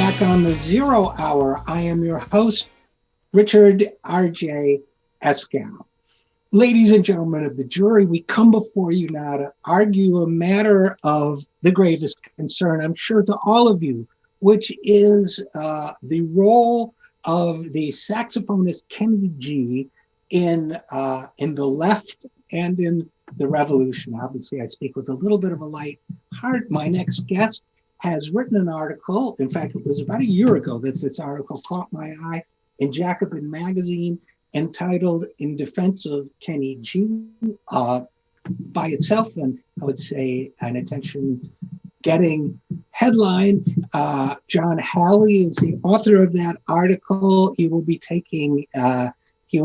back on the Zero Hour. I am your host, Richard RJ Eskow. Ladies and gentlemen of the jury, we come before you now to argue a matter of the gravest concern, I'm sure, to all of you, which is the role of the saxophonist Kenny G in the left and in the revolution. Obviously, I speak with a little bit of a light heart. My next guest has written an article. In fact, it was about a year ago that this article caught my eye in Jacobin magazine, entitled "In Defense of Kenny G." By itself, and I would say an attention-getting headline. John Halle is the author of that article. He will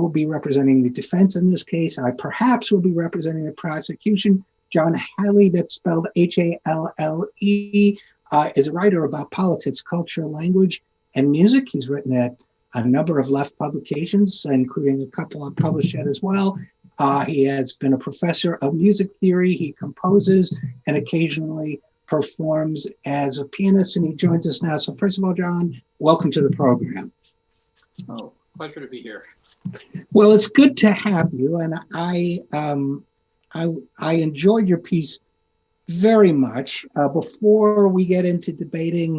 be representing the defense in this case. I perhaps will be representing the prosecution. John Halle, that's spelled Halle, is a writer about politics, culture, language, and music. He's written at a number of left publications, including a couple I've published at as well. He has been a professor of music theory. He composes and occasionally performs as a pianist, and he joins us now. So first of all, John, welcome to the program. Oh, pleasure to be here. Well, it's good to have you, and I enjoyed your piece very much. Before we get into debating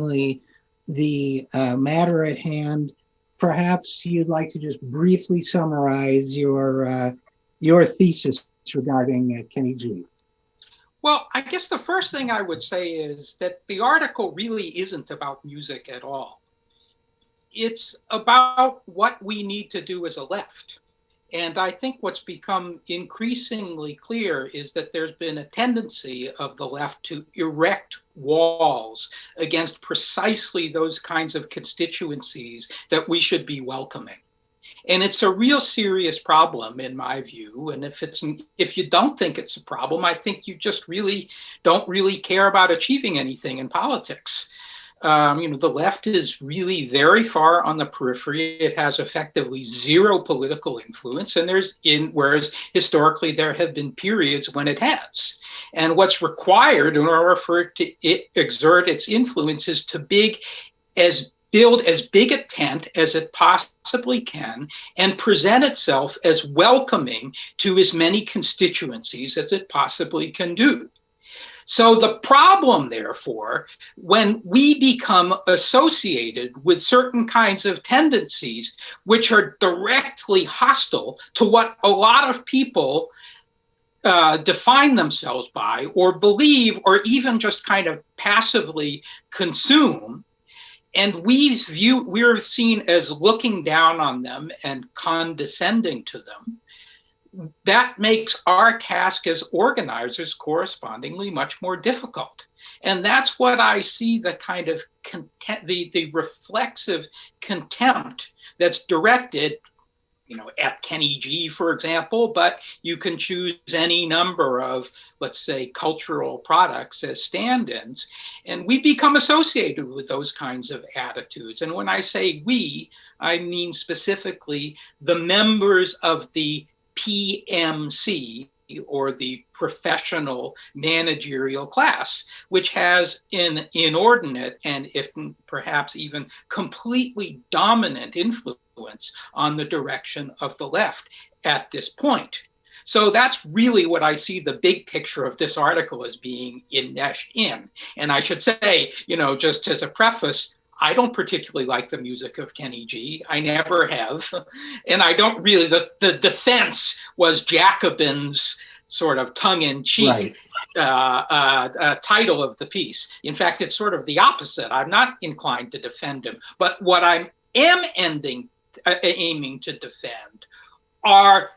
the matter at hand, perhaps you'd like to just briefly summarize your thesis regarding Kenny G. Well, I guess the first thing I would say is that the article really isn't about music at all. It's about what we need to do as a left. And I think what's become increasingly clear is that there's been a tendency of the left to erect walls against precisely those kinds of constituencies that we should be welcoming. And it's a real serious problem in my view. And if you don't think it's a problem, I think you just really don't really care about achieving anything in politics. The left is really very far on the periphery. It has effectively zero political influence, and whereas historically there have been periods when it has. And what's required in order for it to exert its influence is to build as big a tent as it possibly can and present itself as welcoming to as many constituencies as it possibly can do. So the problem, therefore, when we become associated with certain kinds of tendencies which are directly hostile to what a lot of people define themselves by or believe or even just kind of passively consume, and we're seen as looking down on them and condescending to them, that makes our task as organizers correspondingly much more difficult. And that's what I see the kind of the reflexive contempt that's directed, at Kenny G, for example, but you can choose any number of, let's say, cultural products as stand-ins, and we become associated with those kinds of attitudes. And when I say we, I mean specifically the members of the PMC, or the professional managerial class, which has an inordinate and if perhaps even completely dominant influence on the direction of the left at this point. So that's really what I see the big picture of this article as being enmeshed in. And I should say, just as a preface, I don't particularly like the music of Kenny G. I never have. And I don't really, the defense was Jacobin's sort of tongue-in-cheek title of the piece. In fact, it's sort of the opposite. I'm not inclined to defend him. But what I am aiming to defend are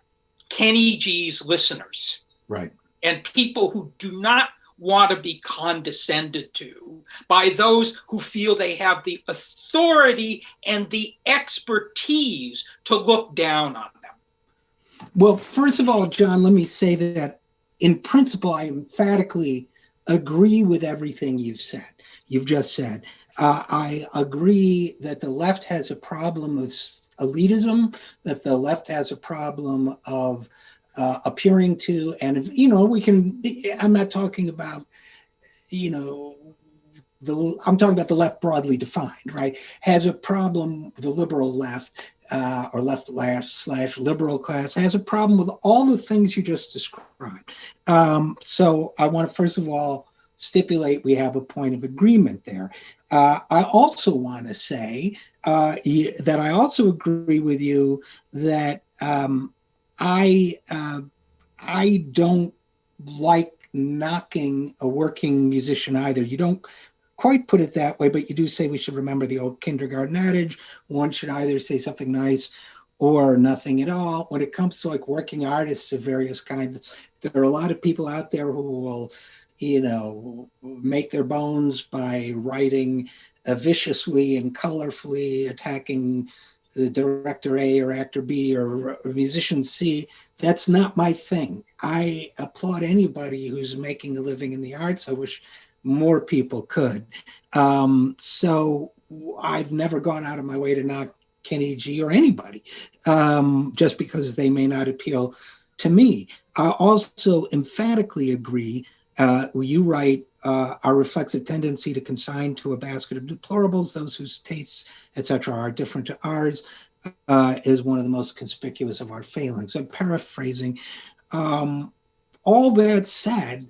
Kenny G's listeners. Right. And people who do not want to be condescended to by those who feel they have the authority and the expertise to look down on them. Well, first of all, John, let me say that in principle, I emphatically agree with everything you've just said. I agree that the left has a problem with elitism, that the left has a problem of appearing to, and I'm not talking about, I'm talking about the left broadly defined, right, has a problem, the liberal left, or left slash liberal class has a problem with all the things you just described. So I want to first of all stipulate we have a point of agreement there. I also want to say that I also agree with you that I I don't like knocking a working musician either. You don't quite put it that way, but you do say we should remember the old kindergarten adage: one should either say something nice or nothing at all. When it comes to like working artists of various kinds, there are a lot of people out there who will, make their bones by writing viciously and colorfully, attacking the director A or actor B or musician C. That's not my thing. I applaud anybody who's making a living in the arts. I wish more people could. So I've never gone out of my way to knock Kenny G or anybody, just because they may not appeal to me. I also emphatically agree. You write, our reflexive tendency to consign to a basket of deplorables, those whose tastes, etc., are different to ours, is one of the most conspicuous of our failings. I'm paraphrasing. All that said,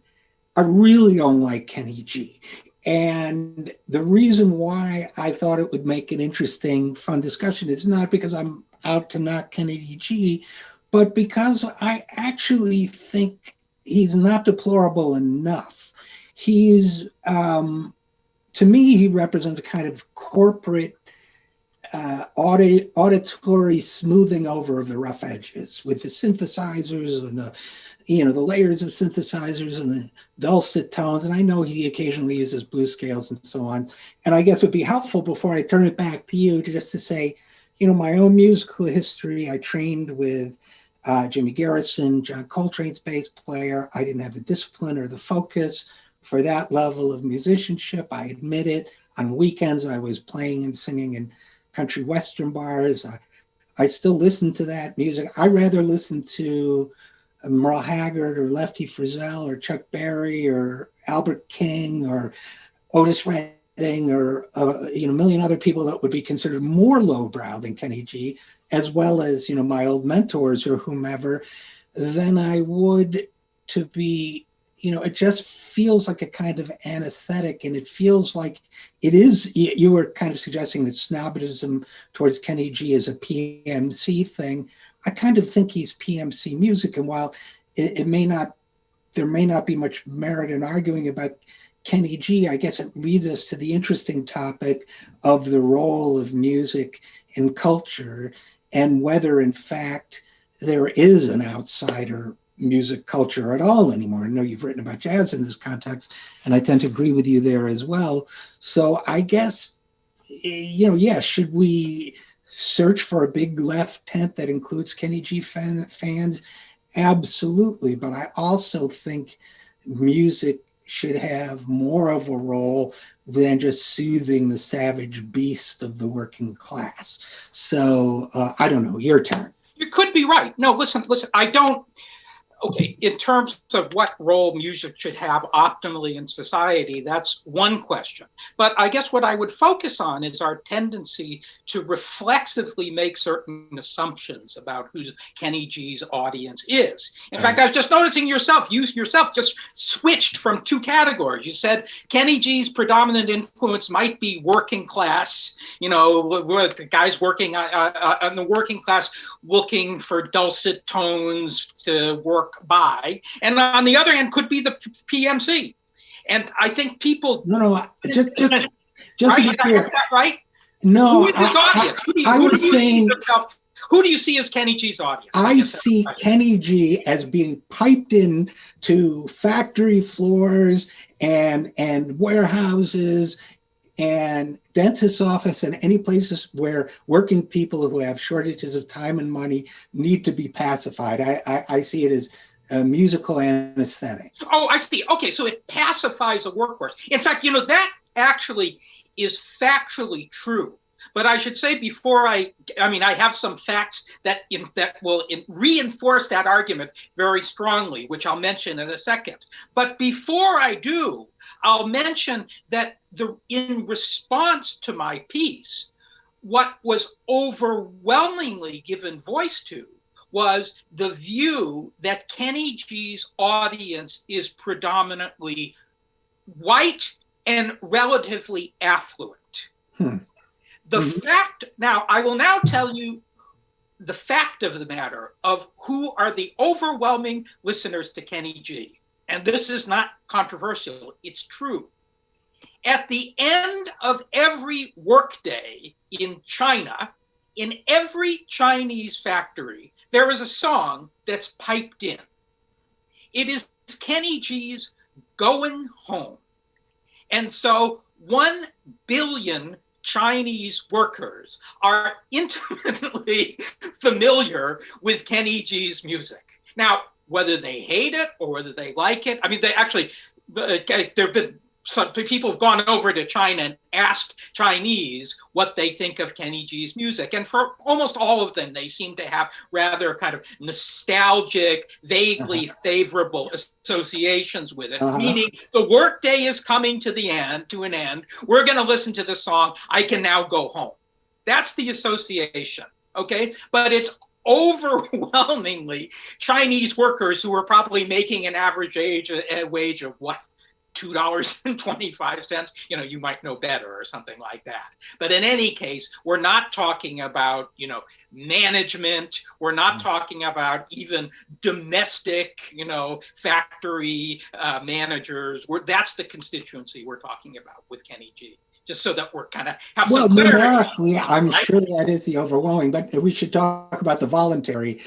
I really don't like Kenny G. And the reason why I thought it would make an interesting, fun discussion is not because I'm out to knock Kenny G, but because I actually think he's not deplorable enough. He's, to me, he represents a kind of corporate auditory smoothing over of the rough edges with the synthesizers and the layers of synthesizers and the dulcet tones. And I know he occasionally uses blues scales and so on. And I guess it would be helpful before I turn it back to you to say, my own musical history. I trained with Jimmy Garrison, John Coltrane's bass player. I didn't have the discipline or the focus for that level of musicianship. I admit it. On weekends, I was playing and singing in country western bars. I still listen to that music. I rather listen to Merle Haggard or Lefty Frizzell or Chuck Berry or Albert King or Otis Redding or a million other people that would be considered more lowbrow than Kenny G, as well as my old mentors or whomever, than I would to be. It just feels like a kind of anesthetic, and it feels like it is. You were kind of suggesting that snobism towards Kenny G is a PMC thing. I kind of think he's PMC music, and while there may not be much merit in arguing about Kenny G, I guess it leads us to the interesting topic of the role of music in culture and whether, in fact, there is an outsider music culture at all anymore. I know you've written about jazz in this context, and I tend to agree with you there as well. So I guess, should we search for a big left tent that includes Kenny G fans? Absolutely. But I also think music should have more of a role than just soothing the savage beast of the working class. So I don't know, your turn. You could be right. No, listen, I don't. Okay, in terms of what role music should have optimally in society, that's one question. But I guess what I would focus on is our tendency to reflexively make certain assumptions about who Kenny G's audience is. In fact, I was just noticing you yourself just switched from two categories. You said Kenny G's predominant influence might be working class, the guys working on the working class looking for dulcet tones to work by, and on the other hand could be the PMC. And I think people just right? to be clear, right? No, who is his audience? Who do you see as Kenny G's audience? I see Kenny G as being piped in to factory floors and warehouses and dentist's office and any places where working people who have shortages of time and money need to be pacified. I see it as a musical anesthetic. Oh, I see. Okay, so it pacifies a workforce. In fact, that actually is factually true. But I should say before I have some facts that will reinforce that argument very strongly, which I'll mention in a second. But before I do, I'll mention that in response to my piece, what was overwhelmingly given voice to was the view that Kenny G's audience is predominantly white and relatively affluent. The fact, now I will now tell you the fact of the matter of who are the overwhelming listeners to Kenny G. And this is not controversial, it's true. At the end of every workday in China, in every Chinese factory, there is a song that's piped in. It is Kenny G's Going Home. And so 1 billion Chinese workers are intimately familiar with Kenny G's music. Now, whether they hate it or whether they like it, I mean, they actually, there have been some people have gone over to China and asked Chinese what they think of Kenny G's music. And for almost all of them, they seem to have rather kind of nostalgic, vaguely favorable associations with it, meaning the workday is coming to an end. We're going to listen to the song, I Can Now Go Home. That's the association, okay? But it's overwhelmingly Chinese workers who are probably making an average wage of what? $2.25, you might know better or something like that. But in any case, we're not talking about, management. We're not talking about even domestic, factory managers. That's the constituency we're talking about with Kenny G. Just so that we're kind of have some clarity. Numerically, I'm sure that is the overwhelming, but we should talk about the voluntary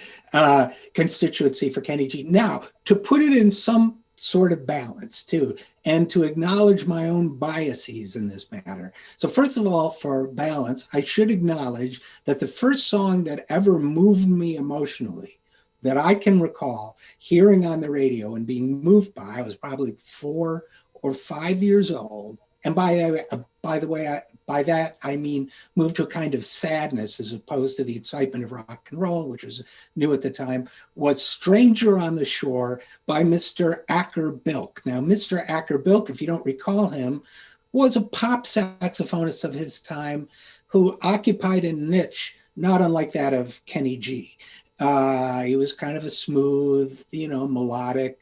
constituency for Kenny G. Now, to put it in some sort of balance too, and to acknowledge my own biases in this matter. So first of all, for balance, I should acknowledge that the first song that ever moved me emotionally that I can recall hearing on the radio and being moved by, I was probably 4 or 5 years old. And by that, I mean moved to a kind of sadness as opposed to the excitement of rock and roll, which was new at the time, was Stranger on the Shore by Mr. Acker Bilk. Now, Mr. Acker Bilk, if you don't recall him, was a pop saxophonist of his time who occupied a niche not unlike that of Kenny G. He was kind of a smooth, melodic,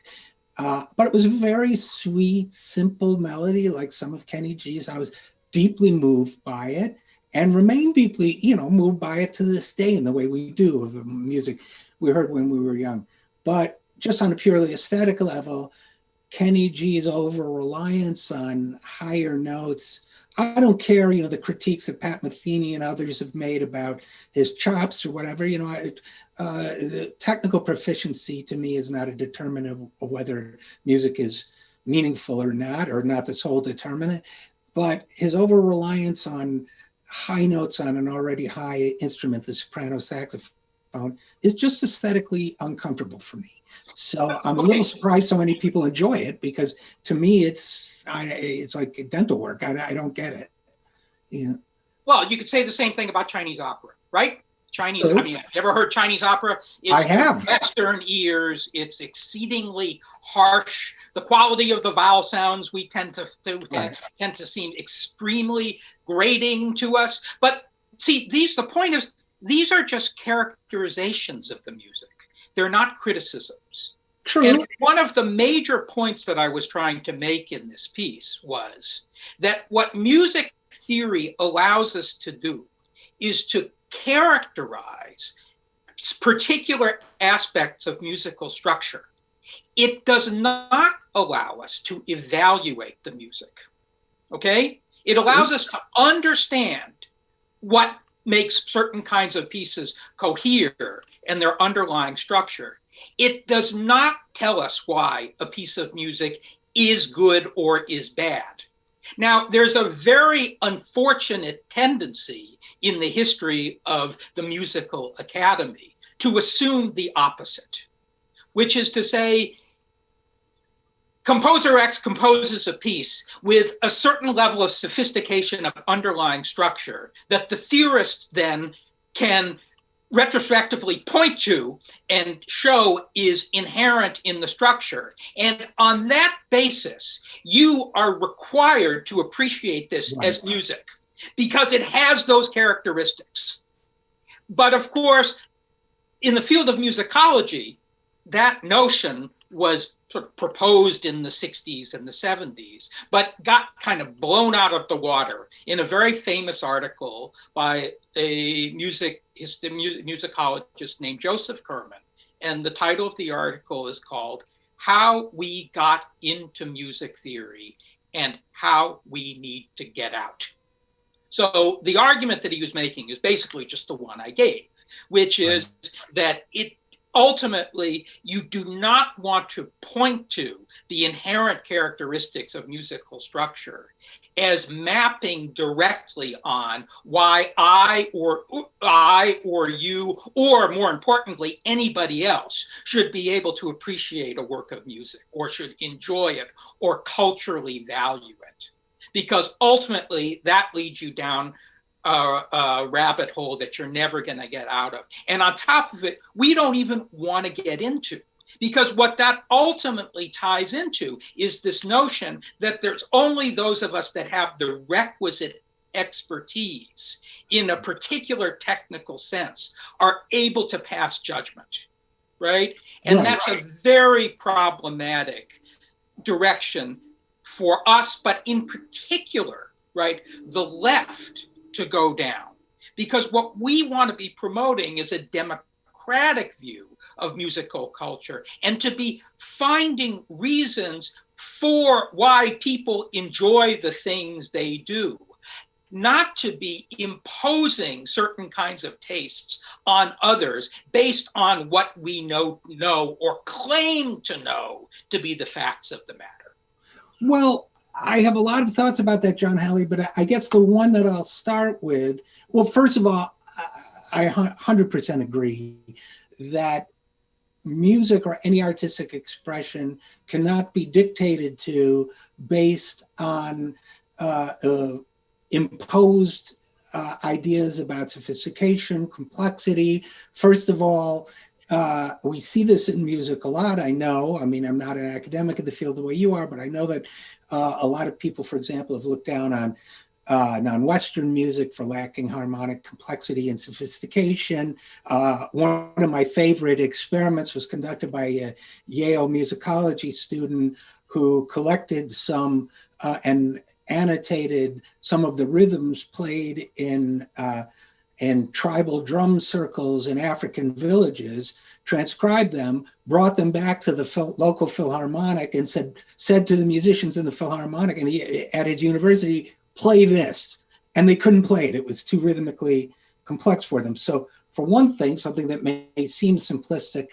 but it was a very sweet, simple melody like some of Kenny G's. I was deeply moved by it and remain deeply, moved by it to this day in the way we do of music we heard when we were young. But just on a purely aesthetic level, Kenny G's over-reliance on higher notes, I don't care, the critiques that Pat Metheny and others have made about his chops or whatever, technical proficiency to me is not a determinant of whether music is meaningful or not the sole determinant. But his over-reliance on high notes on an already high instrument, the soprano saxophone, is just aesthetically uncomfortable for me. So I'm a little surprised so many people enjoy it, because to me it's like dental work. I don't get it. Well, you could say the same thing about Chinese opera, right? Have you ever heard Chinese opera? I have. To Western ears, it's exceedingly harsh. The quality of the vowel sounds we tend to seem extremely grating to us. But see, the point is, these are just characterizations of the music. They're not criticisms. True. And one of the major points that I was trying to make in this piece was that what music theory allows us to do is to characterize particular aspects of musical structure. It does not allow us to evaluate the music, okay? It allows us to understand what makes certain kinds of pieces cohere and their underlying structure. It does not tell us why a piece of music is good or is bad. Now, there's a very unfortunate tendency in the history of the musical academy to assume the opposite, which is to say, composer X composes a piece with a certain level of sophistication of underlying structure that the theorist then can retrospectively point to and show is inherent in the structure. And on that basis, you are required to appreciate this as music because it has those characteristics. But of course, in the field of musicology, that notion was sort of proposed in the 60s and the 70s, but got kind of blown out of the water in a very famous article by a musicologist named Joseph Kerman. And the title of the article is called How We Got Into Music Theory and How We Need to Get Out. So the argument that he was making is basically just the one I gave, which is that it ultimately, you do not want to point to the inherent characteristics of musical structure as mapping directly on why I or you, or more importantly, anybody else should be able to appreciate a work of music or should enjoy it or culturally value it. Because ultimately, that leads you down a rabbit hole that you're never going to get out of. And on top of it, we don't even want to get into, because what that ultimately ties into is this notion that there's only those of us that have the requisite expertise in a particular technical sense are able to pass judgment, right? And that's a very problematic direction for us, but in particular, right, the left to go down. Because what we want to be promoting is a democratic view of musical culture and to be finding reasons for why people enjoy the things they do, not to be imposing certain kinds of tastes on others based on what we know or claim to know to be the facts of the matter. Well, I have a lot of thoughts about that, John Halle, but I guess the one that I'll start with, well, first of all, I 100% agree that music or any artistic expression cannot be dictated to based on imposed ideas about sophistication, complexity. First of all, we see this in music a lot. I know, I mean, I'm not an academic in the field the way you are, but I know that a lot of people, for example, have looked down on non-Western music for lacking harmonic complexity and sophistication. One of my favorite experiments was conducted by a Yale musicology student who collected some and annotated some of the rhythms played in tribal drum circles in African villages, transcribed them, brought them back to the local Philharmonic and said to the musicians in the Philharmonic and at his university, play this. And they couldn't play it. It was too rhythmically complex for them. So for one thing, something that may seem simplistic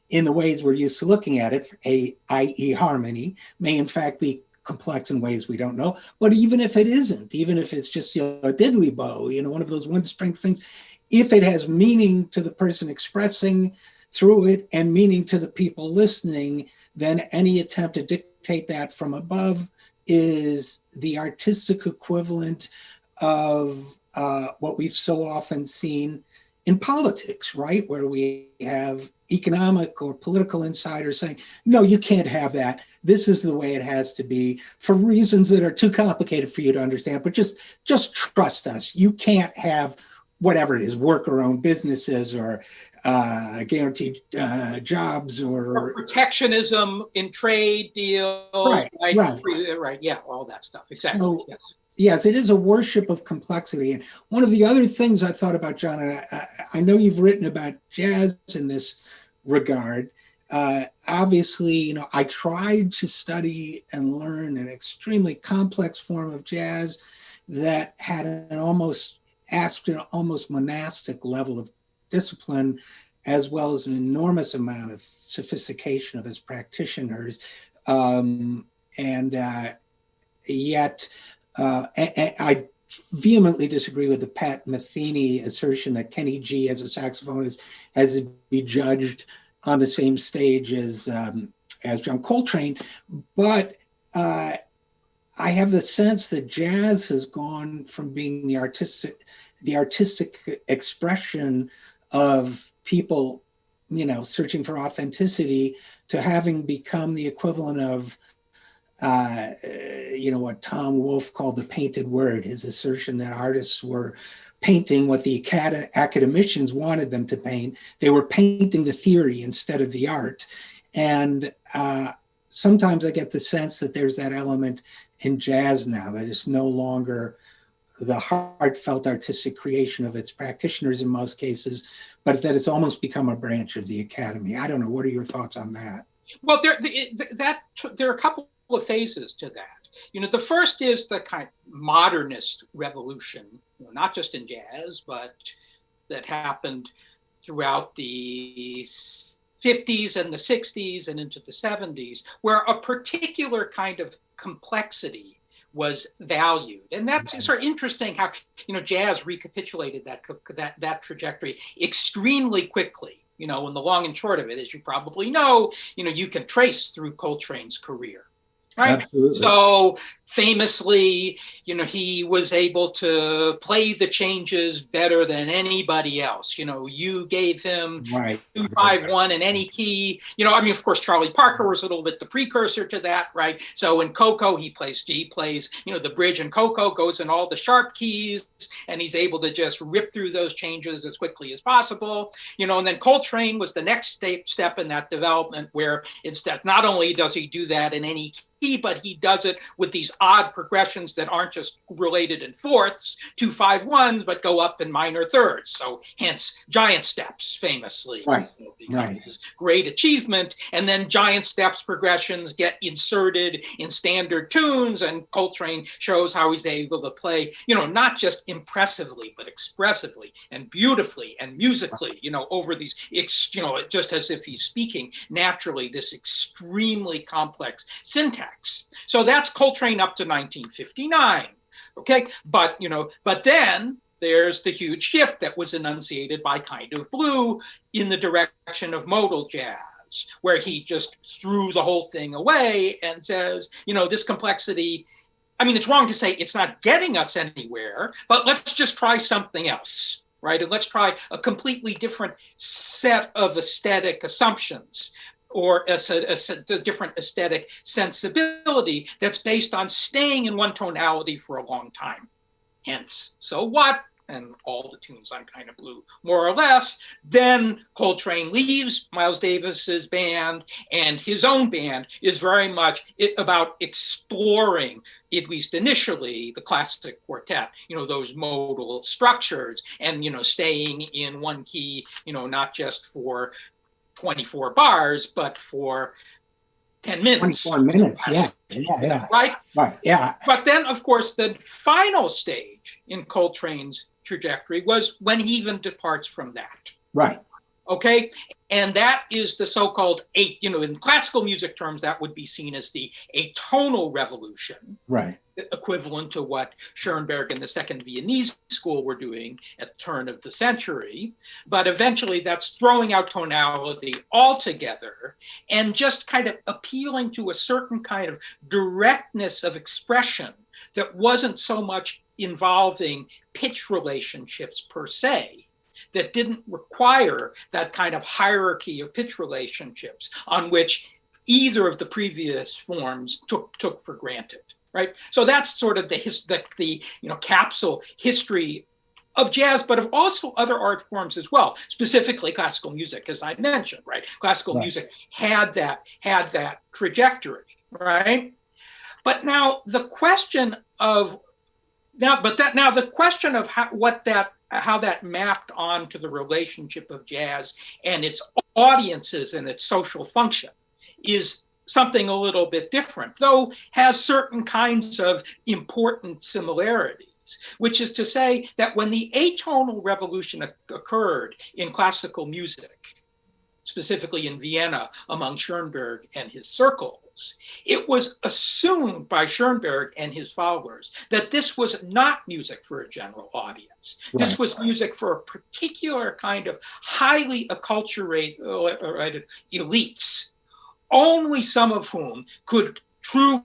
in the ways we're used to looking at it, i.e. harmony, may in fact be complex in ways we don't know. But even if it isn't, even if it's just a diddly bow, one of those one-string things, if it has meaning to the person expressing through it and meaning to the people listening, then any attempt to dictate that from above is the artistic equivalent of what we've so often seen in politics, right? Where we have economic or political insiders saying, no, you can't have that. This is the way it has to be for reasons that are too complicated for you to understand, but just trust us. You can't have whatever it is, work or own businesses or guaranteed jobs or protectionism in trade deals. Right. Yeah, all that stuff. Exactly. So, yes, it is a worship of complexity. And one of the other things I thought about, John, and I know you've written about jazz in this regard. Obviously, I tried to study and learn an extremely complex form of jazz that had an almost monastic level of discipline, as well as an enormous amount of sophistication of its practitioners. Yet I vehemently disagree with the Pat Metheny assertion that Kenny G as a saxophonist has to be judged on the same stage as John Coltrane. But I have the sense that jazz has gone from being the artistic expression of people, searching for authenticity to having become the equivalent of, what Tom Wolfe called the painted word, his assertion that artists were painting what the academicians wanted them to paint. They were painting the theory instead of the art. And sometimes I get the sense that there's that element in jazz now, that it's no longer the heartfelt artistic creation of its practitioners in most cases, but that it's almost become a branch of the academy. I don't know. What are your thoughts on that? Well, there are a couple of phases to that. The first is the kind of modernist revolution, not just in jazz, but that happened throughout the 50s and the 60s and into the 70s, where a particular kind of complexity was valued. And that's sort of interesting how, jazz recapitulated that trajectory extremely quickly. And the long and short of it, as you probably know, you can trace through Coltrane's career. Right. Absolutely. So famously, he was able to play the changes better than anybody else. You gave him 2-5-1 in any key. Of course, Charlie Parker was a little bit the precursor to that, right? So in Coco, he plays, the bridge in Coco goes in all the sharp keys, and he's able to just rip through those changes as quickly as possible. And then Coltrane was the next step in that development, where instead, not only does he do that in any key, but he does it with these odd progressions that aren't just related in fourths, 2-5-1s, but go up in minor thirds. So hence giant steps, famously, his great achievement. And then giant steps progressions get inserted in standard tunes, and Coltrane shows how he's able to play, not just impressively, but expressively and beautifully and musically, over these, just as if he's speaking naturally, this extremely complex syntax. So that's Coltrane up to 1959. Okay, but then there's the huge shift that was enunciated by Kind of Blue in the direction of modal jazz, where he just threw the whole thing away and says, this complexity, it's wrong to say it's not getting us anywhere, but let's just try something else. Right? And let's try a completely different set of aesthetic assumptions, or a different aesthetic sensibility that's based on staying in one tonality for a long time. Hence, So What? And all the tunes on Kind of Blue, more or less. Then Coltrane leaves Miles Davis's band, and his own band is very much about exploring, at least initially, the classic quartet, those modal structures, and, staying in one key, not just for 24 bars, but for 10 minutes. 24 minutes, yeah. Right? Yeah. But then, of course, the final stage in Coltrane's trajectory was when he even departs from that. Right. Okay? And that is the so-called, in classical music terms, that would be seen as the atonal revolution. Right. Equivalent to what Schoenberg and the Second Viennese School were doing at the turn of the century. But eventually that's throwing out tonality altogether and just kind of appealing to a certain kind of directness of expression that wasn't so much involving pitch relationships per se, that didn't require that kind of hierarchy of pitch relationships on which either of the previous forms took for granted. Right, so that's sort of the capsule history of jazz, but of also other art forms as well. Specifically, classical music, as I mentioned. Right, classical music had that trajectory. Right, but now the question of how that mapped onto the relationship of jazz and its audiences and its social function is something a little bit different, though has certain kinds of important similarities, which is to say that when the atonal revolution occurred in classical music, specifically in Vienna among Schoenberg and his circles, it was assumed by Schoenberg and his followers that this was not music for a general audience. Right. This was music for a particular kind of highly acculturated elites, only some of whom could truly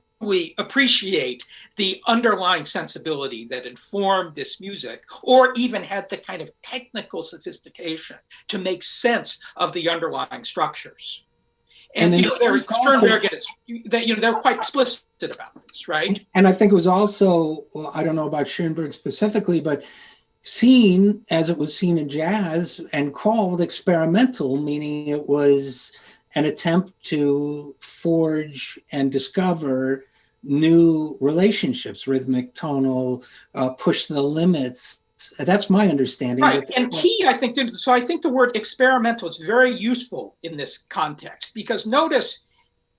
appreciate the underlying sensibility that informed this music, or even had the kind of technical sophistication to make sense of the underlying structures. And Sternberg they're quite explicit about this, right? And I think it was also, well, I don't know about Schoenberg specifically, but seen as it was seen in jazz and called experimental, meaning it was an attempt to forge and discover new relationships, rhythmic, tonal, push the limits. That's my understanding. Right. And key, I think, so I think the word experimental is very useful in this context, because notice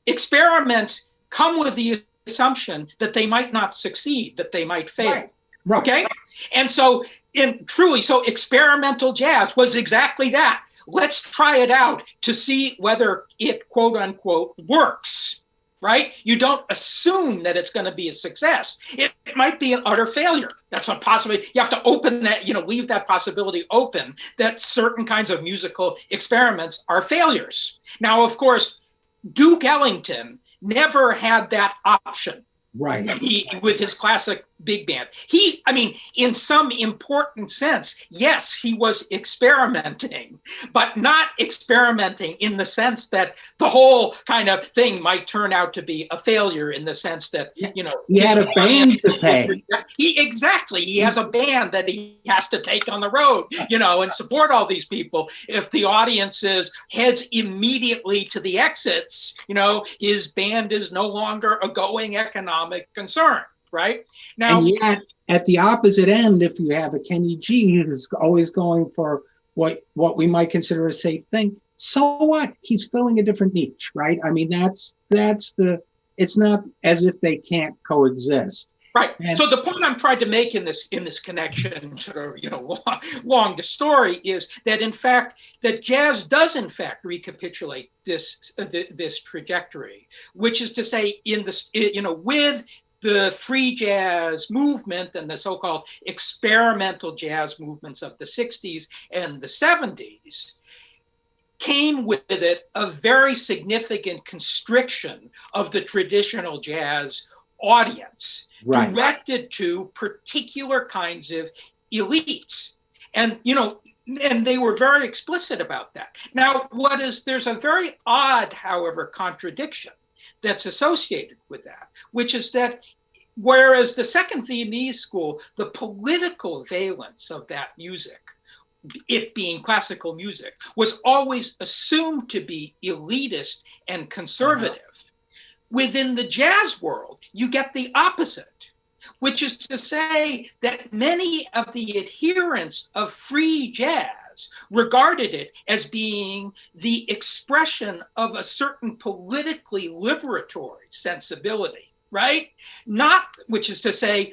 experiments come with the assumption that they might not succeed, that they might fail. Right. Right. Okay. And so so experimental jazz was exactly that. Let's try it out to see whether it, quote unquote, works. Right? You don't assume that it's going to be a success. It might be an utter failure. That's a possibility. You have to open that, leave that possibility open, that certain kinds of musical experiments are failures. Now, of course, Duke Ellington never had that option. Right. With his classic big band. In some important sense, yes, he was experimenting, but not experimenting in the sense that the whole kind of thing might turn out to be a failure, in the sense that, he had a band to pay. He has a band that he has to take on the road, and support all these people. If the audience heads immediately to the exits, his band is no longer a going economic concern. Right now, and yet at the opposite end, if you have a Kenny G who's always going for what we might consider a safe thing, so what? He's filling a different niche, right? It's not as if they can't coexist. Right. And so the point I'm trying to make in this connection, sort of, long the story, is that in fact that jazz does in fact recapitulate this trajectory, which is to say, with the free jazz movement and the so-called experimental jazz movements of the 60s and the 70s, came with it a very significant constriction of the traditional jazz audience, right, directed to particular kinds of elites. And, and they were very explicit about that. Now, there's a very odd, however, contradiction that's associated with that, which is that whereas the Second Viennese School, the political valence of that music, it being classical music, was always assumed to be elitist and conservative. Within the jazz world, you get the opposite, which is to say that many of the adherents of free jazz regarded it as being the expression of a certain politically liberatory sensibility, right? Which is to say,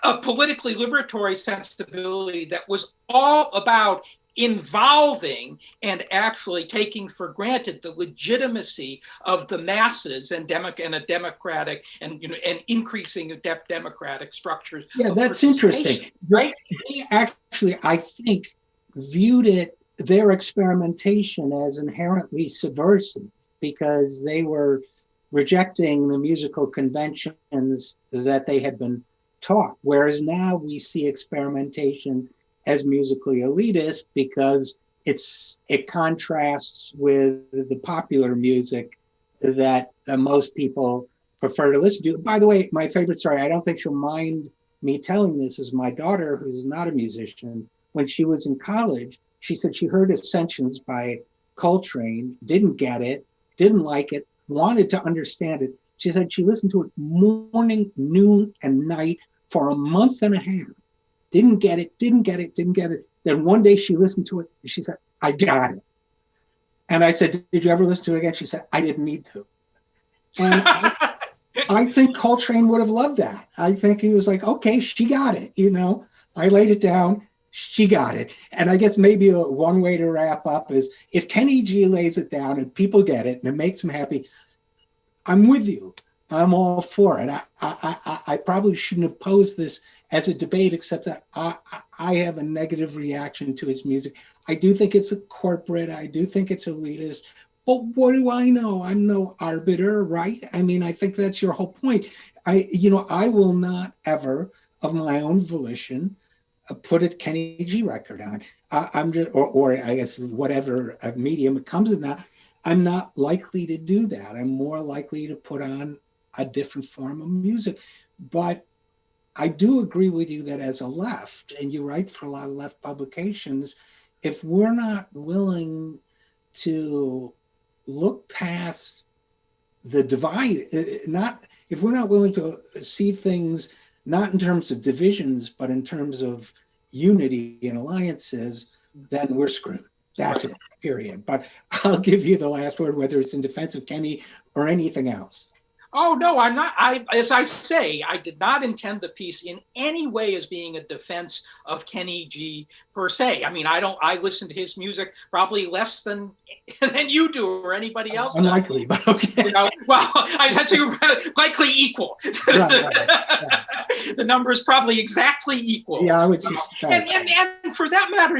a politically liberatory sensibility that was all about involving and actually taking for granted the legitimacy of the masses and a democratic and increasing democratic structures. Yeah, that's interesting, right? They actually, I think, viewed their experimentation as inherently subversive, because they were rejecting the musical conventions that they had been taught. Whereas now we see experimentation as musically elitist because it contrasts with the popular music that most people prefer to listen to. By the way, my favorite story, I don't think she'll mind me telling this, is my daughter, who's not a musician. When she was in college, she said she heard Ascensions by Coltrane, didn't get it, didn't like it, wanted to understand it. She said she listened to it morning, noon, and night for a month and a half. Didn't get it. Then one day she listened to it and she said, I got it. And I said, did you ever listen to it again? She said, I didn't need to. And I think Coltrane would have loved that. I think he was like, okay, she got it. I laid it down. She got it. And I guess maybe one way to wrap up is if Kenny G lays it down and people get it and it makes them happy, I'm with you. I'm all for it. I probably shouldn't have posed this as a debate, except that I have a negative reaction to his music. I do think it's a corporate. I do think it's elitist. But what do I know? I'm no arbiter, right? I mean, I think that's your whole point. I will not ever, of my own volition, put a Kenny G record on. I'm just, or I guess whatever medium it comes in that. I'm not likely to do that. I'm more likely to put on a different form of music. But I do agree with you that as a left, and you write for a lot of left publications, if we're not willing to look past the divide, not if we're not willing to see things not in terms of divisions, but in terms of unity and alliances, then we're screwed. That's it, period. But I'll give you the last word, whether it's in defense of Kenny or anything else. Oh, no, I'm not. As I say, I did not intend the piece in any way as being a defense of Kenny G per se. I mean, I listen to his music probably less than you do or anybody else does. Unlikely, but okay. Well, I said you likely equal. Right. The number is probably exactly equal. Yeah, I would just and for that matter,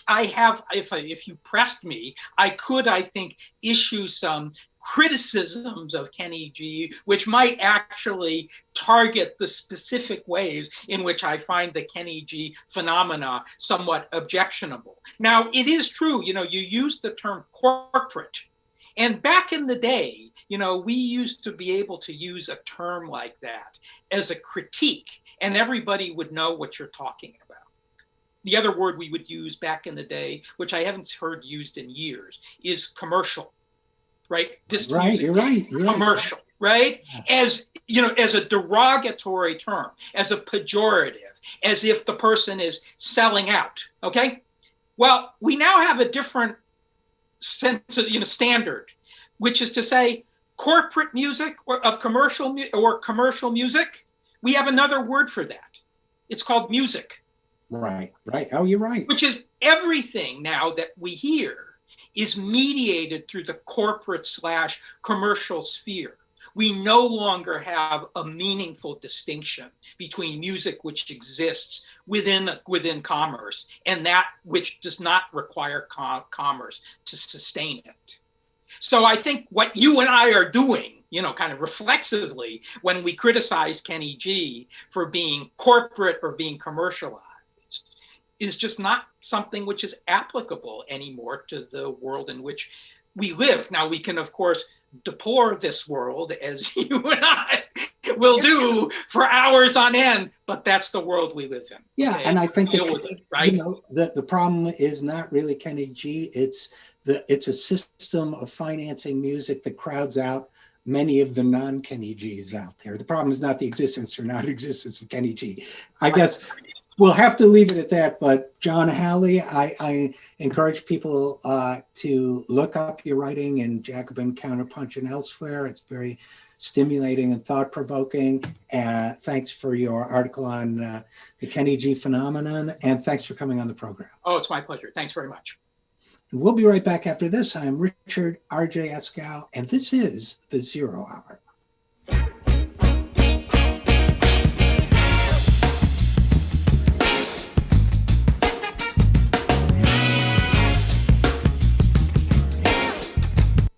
I have, if you pressed me, I could, I think, issue some criticisms of Kenny G, which might actually target the specific ways in which I find the Kenny G phenomena somewhat objectionable. Now, it is true, you used the term corporate. And back in the day, we used to be able to use a term like that as a critique, and everybody would know what you're talking about. The other word we would use back in the day, which I haven't heard used in years, is commercial. Right? This right, you're right. Commercial, right? As as a derogatory term, as a pejorative, as if the person is selling out. Okay. Well, we now have a different sense of standard, which is to say, corporate music or commercial music. We have another word for that. It's called music. Right. Oh, you're right. Which is everything now that we hear is mediated through the corporate/commercial sphere. We no longer have a meaningful distinction between music which exists within commerce and that which does not require commerce to sustain it. So I think what you and I are doing, kind of reflexively, when we criticize Kenny G for being corporate or being commercialized, is just not something which is applicable anymore to the world in which we live. Now, we can, of course, deplore this world, as you and I will do for hours on end, but that's the world we live in. Yeah, okay? And I think right? The problem is not really Kenny G. It's a system of financing music that crowds out many of the non-Kenny Gs out there. The problem is not the existence or non-existence of Kenny G. I guess we'll have to leave it at that, but John Halle, I encourage people to look up your writing in Jacobin, Counterpunch, and elsewhere. It's very stimulating and thought-provoking. Thanks for your article on the Kenny G phenomenon, and thanks for coming on the program. Oh, it's my pleasure. Thanks very much. We'll be right back after this. I'm Richard RJ Eskow, and this is The Zero Hour.